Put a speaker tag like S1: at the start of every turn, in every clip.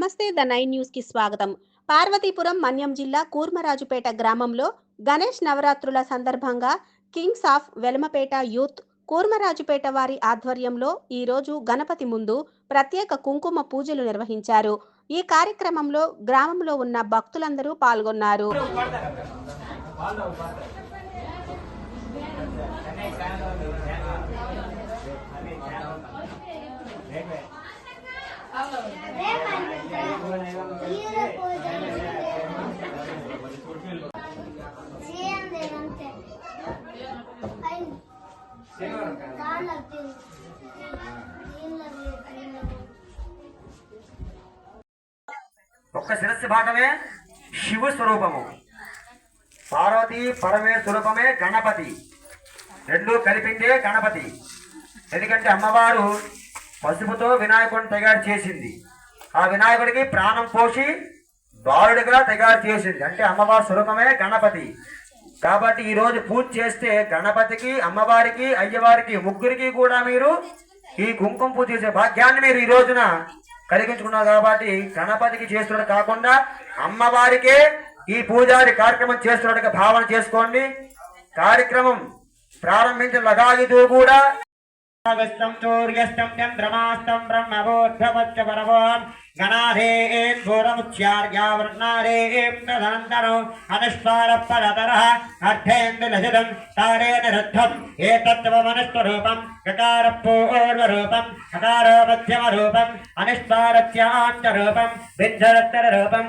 S1: నమస్తే the 9 news కి స్వాగతం. పార్వతీపురం మన్యం జిల్లా కూర్మరాజుపేట గ్రామంలో గణేష్ నవరాత్రుల సందర్భంగా కింగ్స్ ఆఫ్ వెలమపేట యూత్ కూర్మరాజుపేట వారి ఆధ్వర్యంలో ఈ రోజు గణపతి ముందు ప్రత్యేక కుంకుమ పూజలు నిర్వహించారు. ఈ కార్యక్రమంలో గ్రామంలో ఉన్న భక్తులందరూ పాల్గొన్నారు.
S2: ఒక్క శిరస్సు భాగమే శివ స్వరూపము, పార్వతీ పరమేశ్వర స్వరూపమే గణపతి. రెండు కలిపిందే గణపతి. ఎందుకంటే అమ్మవారు పసుపుతో వినాయకుడిని తయారు చేసింది. ఆ వినాయకుడికి ప్రాణం పోసి బాలుడిగా తయారు చేసింది. అంటే అమ్మవారి స్వరూపమే గణపతి. కాబట్టి ఈరోజు పూజ చేస్తే గణపతికి, అమ్మవారికి, అయ్యవారికి ముగ్గురికి కూడా మీరు ఈ కుంకుమ పూజ చేసే భాగ్యాన్ని మీరు ఈ రోజున కలిగించుకున్నారు. కాబట్టి గణపతికి చేస్తున్నట్టు కాకుండా అమ్మవారికే ఈ పూజారి కార్యక్రమం చేస్తున్నట్టుగా భావన చేసుకోండి. కార్యక్రమం ప్రారంభించిన లగాయుధు కూడా సూర్యస్తం చంద్రమాస్తం బ్రహ్మవోద్భవచ్చ పరమోం గణాధేన్ పూరముచ్యార్యావర్ణారేం తదనంతరో అనుష్ఠారపరతరః అర్థేంద్రలజితం తారేణ రుద్ధం ఏతత్వమనుస్వరూపం కకారపూర్వరూపం కకారో మధ్యమరూపం అనుష్ఠారత్యాంతరూపం వింధ్యరత్తరూపం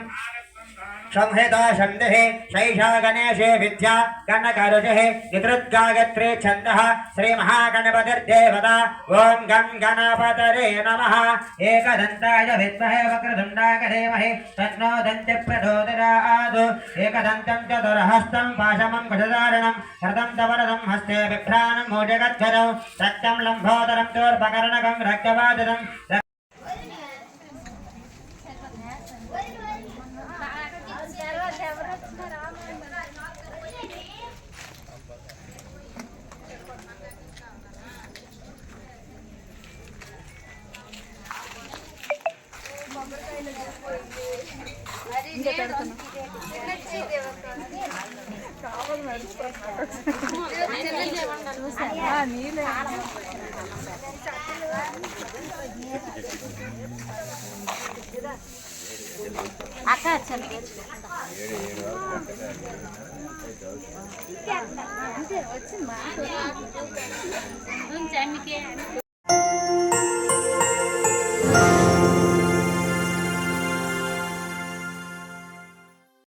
S2: संहिता शब्दः शैषा गणेशे विद्या गणकरुषः निद्रुद्गायत्रे छन्दः श्रीमहागणपतिर्देवता ॐ गं गणपतये नमः एकदन्ताय विद्महे वक्रतुण्डाय धीमहि तन्नो दन्तिः प्रचोदयात् एकदन्तं चतुर्हस्तं पाशमं कुशधारणं शतं तवरदं हस्ते बिभ्राणं मोजगद्धरौ रक्तं लम्बोदरं चोर्पकर्णकं रक्तवादितं
S3: వచ్చింది